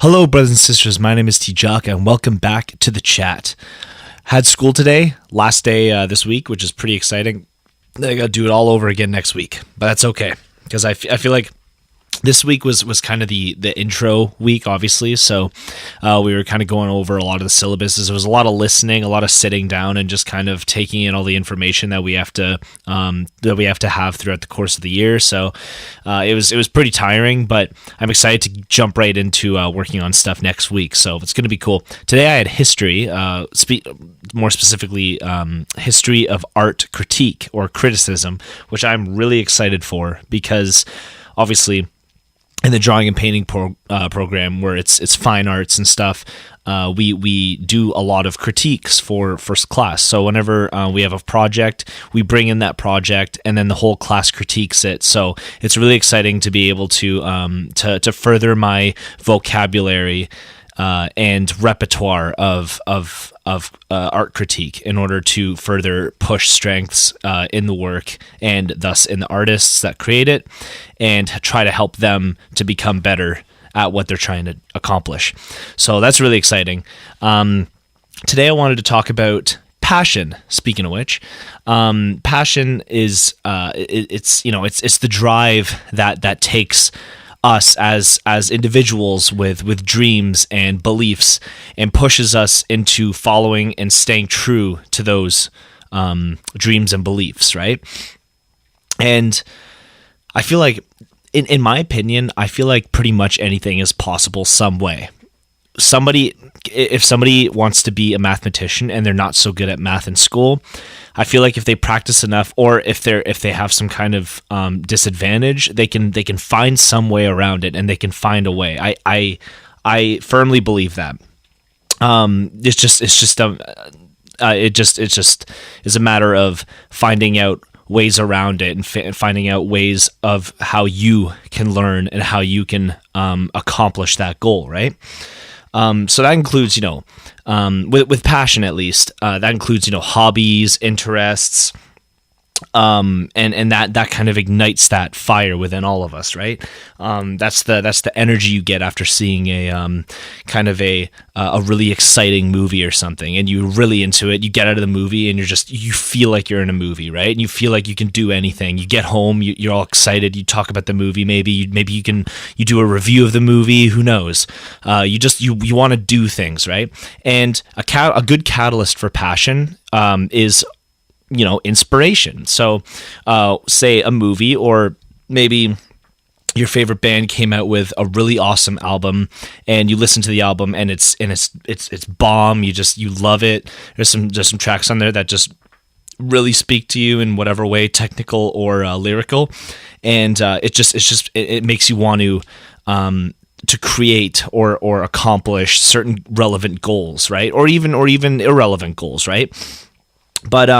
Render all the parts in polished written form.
Hello, brothers and sisters. My name is Jocka, and welcome back to the chat. Had school today, last day this week, which is pretty exciting. I got to do it all over again next week, but that's okay because I feel like this week was kind of the intro week, obviously. So we were kind of going over a lot of the syllabuses. There was a lot of listening, a lot of sitting down, and just kind of taking in all the information that we have to have throughout the course of the year. So it was pretty tiring, but I'm excited to jump right into working on stuff next week. So it's going to be cool. Today I had history, more specifically history of art critique or criticism, which I'm really excited for because obviously, in the drawing and painting program, where it's fine arts and stuff, we do a lot of critiques for first class. So whenever we have a project, we bring in that project, and then the whole class critiques it. So it's really exciting to be able to further my vocabulary and repertoire of art critique in order to further push strengths in the work and thus in the artists that create it, and try to help them to become better at what they're trying to accomplish. So that's really exciting. Today I wanted to talk about passion. Speaking of which, passion is it's the drive that takes us as individuals with dreams and beliefs, and pushes us into following and staying true to those dreams and beliefs, right? And I feel like, in my opinion, I feel like pretty much anything is possible some way. If somebody wants to be a mathematician and they're not so good at math in school, I feel like if they practice enough, or if they have some kind of disadvantage, they can find some way around it, and they can find a way. I firmly believe that. It just is a matter of finding out ways around it, and finding out ways of how you can learn and how you can accomplish that goal, right? So that includes, with passion at least, that includes, hobbies, interests, and that kind of ignites that fire within all of us, right? That's the energy you get after seeing a kind of a really exciting movie or something, and you're really into it. You get out of the movie and you feel like you're in a movie, right? And you feel like you can do anything. You get home, you're all excited. You talk about the movie. Maybe you do a review of the movie. Who knows? You want to do things, right? And a good catalyst for passion is inspiration. So say a movie, or maybe your favorite band came out with a really awesome album, and you listen to the album, and it's bomb. You love it. There's some tracks on there that just really speak to you in whatever way, technical or lyrical, and it makes you want to create or accomplish certain relevant goals, right? Or even irrelevant goals, right? But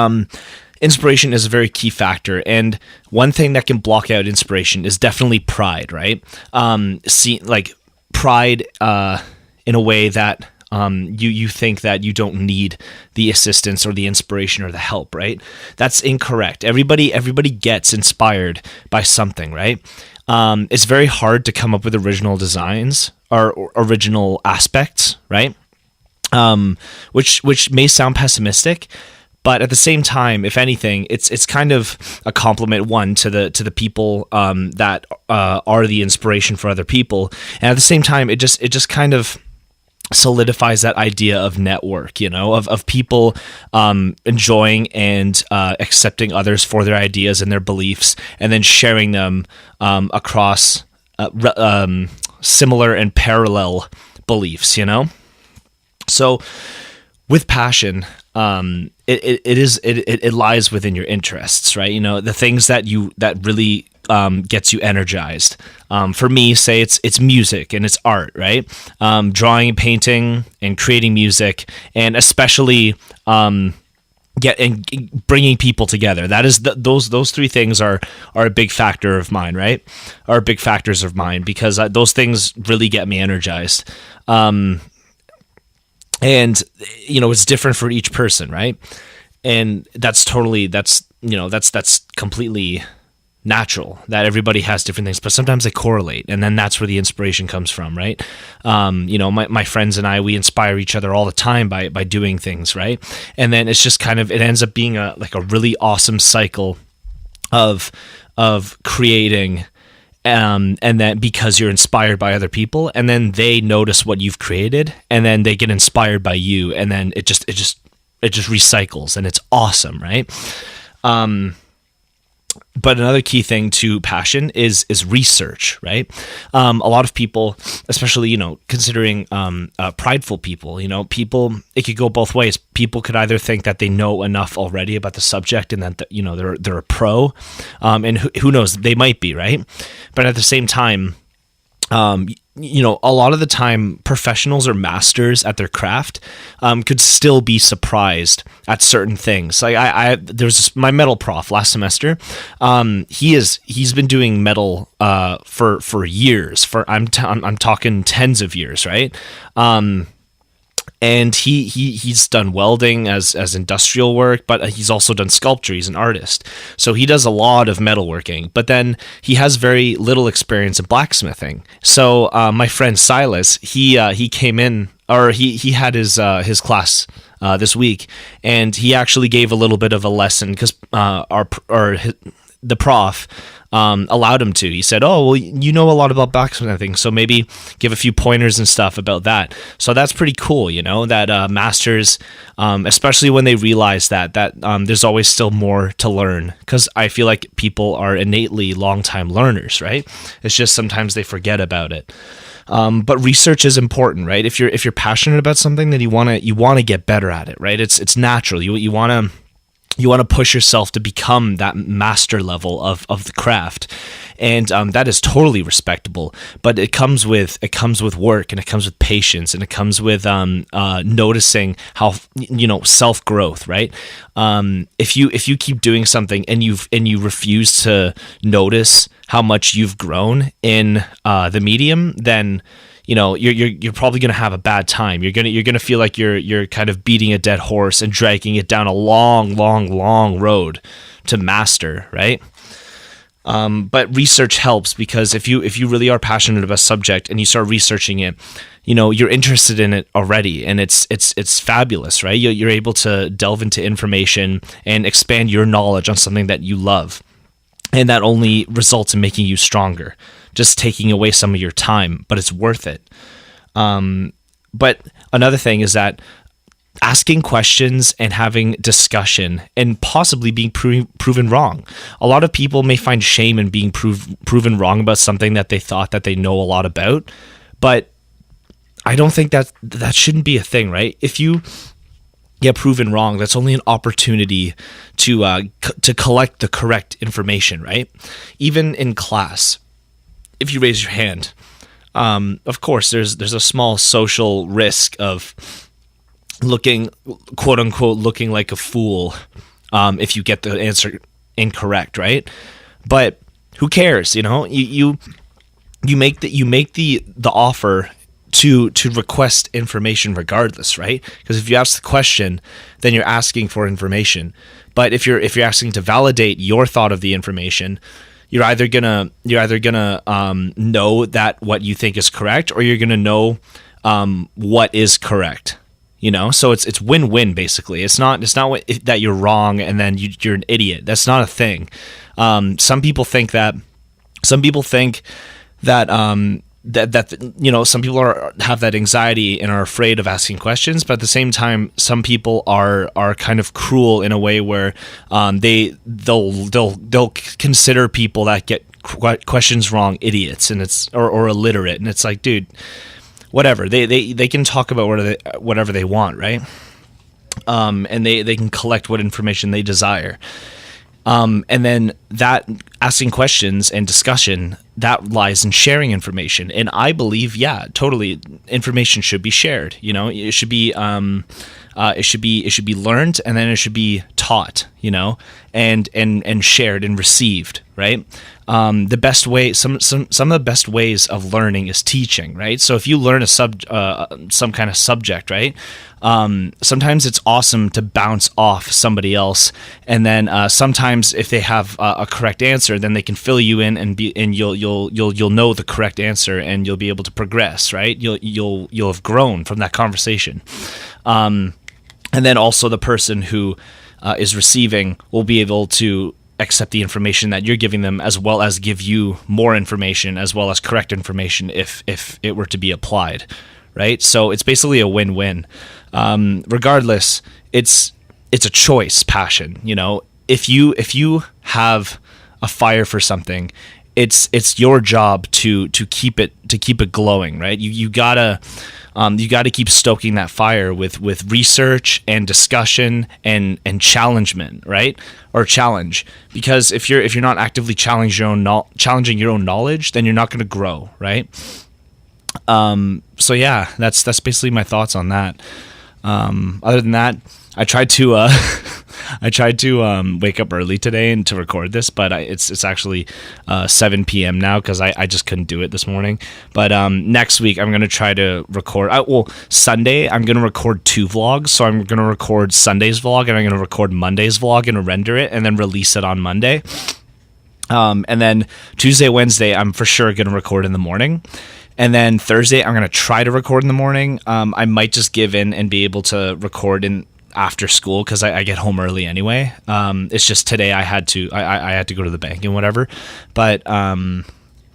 inspiration is a very key factor, and one thing that can block out inspiration is definitely pride, right? Pride in a way that you think that you don't need the assistance or the inspiration or the help, right? That's incorrect. Everybody gets inspired by something, right? It's very hard to come up with original designs or original aspects, right? Which may sound pessimistic, but at the same time, if anything, it's kind of a compliment, one, to the people that are the inspiration for other people, and at the same time, it just kind of solidifies that idea of network, of people enjoying and accepting others for their ideas and their beliefs, and then sharing them across similar and parallel beliefs, So with passion, it lies within your interests, right? The things that really gets you energized. For me, say it's music and it's art, right? Drawing and painting and creating music, and especially bringing people together. That is those three things are a big factor of mine, right? Are big factors of mine, because those things really get me energized. And it's different for each person, right? And that's completely natural, that everybody has different things, but sometimes they correlate, and then that's where the inspiration comes from, right? My friends and I, we inspire each other all the time by doing things, right? And then it's just kind of, it ends up being a really awesome cycle of creating, and then because you're inspired by other people, and then they notice what you've created, and then they get inspired by you, and then it just recycles, and it's awesome, right? But another key thing to passion is research, right? A lot of people, especially, considering prideful people, people, it could go both ways. People could either think that they know enough already about the subject and that, they're a pro, and who knows, they might be, right? But at the same time, a lot of the time, professionals or masters at their craft could still be surprised at certain things. Like there's my metal prof last semester. He's been doing metal for years. I'm talking tens of years, right? And he's done welding as industrial work, but he's also done sculpture. He's an artist. So he does a lot of metalworking, but then he has very little experience in blacksmithing. So my friend Silas, he came in, or he had his class this week, and he actually gave a little bit of a lesson because the prof allowed him to. He said, "Oh, well, you know a lot about blacksmithing, so maybe give a few pointers and stuff about that." So that's pretty cool, that masters, especially when they realize that there's always still more to learn, because I feel like people are innately long-time learners, right? It's just sometimes they forget about it. But research is important, right? If you're passionate about something, then you want to get better at it, right? It's natural. You want to push yourself to become that master level of the craft, and that is totally respectable. But it comes with work, and it comes with patience, and it comes with noticing how self growth, right? If you keep doing something and you refuse to notice how much you've grown in the medium, then you're probably going to have a bad time. You're going to feel like you're kind of beating a dead horse and dragging it down a long, long, long road to master, right? But research helps, because if you really are passionate about a subject and you start researching it, you're interested in it already, and it's fabulous, right? You're able to delve into information and expand your knowledge on something that you love, and that only results in making you stronger, just taking away some of your time, but it's worth it. But another thing is that asking questions and having discussion and possibly being proven wrong. A lot of people may find shame in being proven wrong about something that they thought that they know a lot about, but I don't think that shouldn't be a thing, right? If you get proven wrong, that's only an opportunity to collect the correct information, right? Even in class, if you raise your hand, of course, there's a small social risk of looking, quote unquote, looking like a fool if you get the answer incorrect, right? But who cares? You make the offer to request information regardless, right? Because if you ask the question, then you're asking for information. But if you're asking to validate your thought of the information, you're either gonna know that what you think is correct, or you're gonna know what is correct. So it's win-win basically. It's not that you're wrong and then you're an idiot. That's not a thing. Some people think that. Some people have that anxiety and are afraid of asking questions, but at the same time, some people are kind of cruel in a way where they'll consider people that get questions wrong idiots, and it's or illiterate, and it's like, dude, whatever, they can talk about whatever they want, right? And they can collect what information they desire. And then that asking questions and discussion, that lies in sharing information. And I believe, yeah, totally, information should be shared. It should be learned, and then it should be taught, and shared and received, right? The best way, some of the best ways of learning is teaching, right? So if you learn some kind of subject, right? Sometimes it's awesome to bounce off somebody else, and then sometimes if they have a correct answer, then they can fill you in, and you'll know the correct answer, and you'll be able to progress, right? You'll have grown from that conversation, and then also the person who is receiving will be able to accept the information that you're giving them, as well as give you more information, as well as correct information if it were to be applied, right? So it's basically a win-win. Regardless, it's a choice passion. If you have a fire for something, it's your job to keep it glowing, right? You gotta keep stoking that fire with research and discussion and challengement, right? Or challenge, because if you're not actively challenging your own knowledge, then you're not going to grow, right? So yeah, that's basically my thoughts on that. Other than that, I tried to wake up early today and to record this, but it's actually 7 p.m. now because I just couldn't do it this morning. But next week I'm going to try to record. Sunday I'm going to record 2 vlogs. So I'm going to record Sunday's vlog, and I'm going to record Monday's vlog and render it and then release it on Monday. And then Tuesday, Wednesday, I'm for sure going to record in the morning. And then Thursday, I'm going to try to record in the morning. I might just give in and be able to record in after school because I get home early anyway. It's just today I had to go to the bank and whatever. But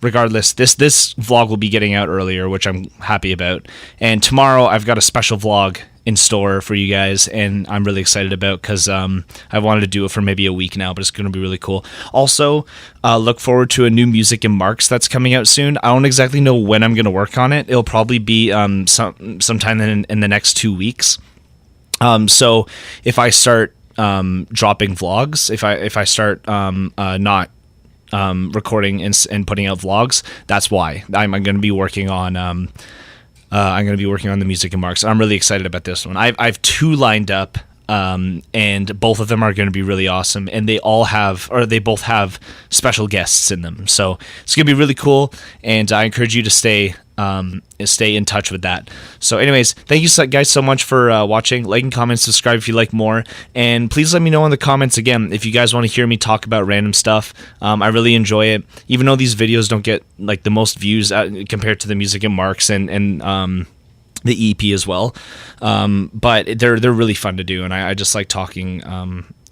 regardless, this vlog will be getting out earlier, which I'm happy about. And tomorrow I've got a special vlog in store for you guys, and I'm really excited about because I wanted to do it for maybe a week now, but it's going to be really cool. Also, look forward to a new Music and Marks that's coming out soon. I don't exactly know when I'm going to work on it. It'll probably be sometime in the next 2 weeks. So if I start dropping vlogs, if I start not recording and putting out vlogs, that's why. I'm going to be working on the Music and Marks. I'm really excited about this one. I've 2 lined up, and both of them are going to be really awesome. And they both have special guests in them. So it's going to be really cool. And I encourage you to stay in touch with that. So anyways, thank you guys so much for watching. Like and comment, subscribe if you like more, and please let me know in the comments again if you guys want to hear me talk about random stuff. I really enjoy it, even though these videos don't get like the most views compared to the Music and Marks and the EP as well, but they're really fun to do, and I just like talking.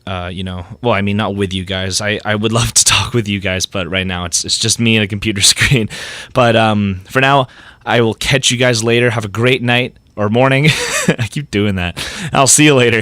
Not with you guys. I would love to talk with you guys, but right now it's just me and a computer screen. But for now, I will catch you guys later. Have a great night or morning. I keep doing that. I'll see you later.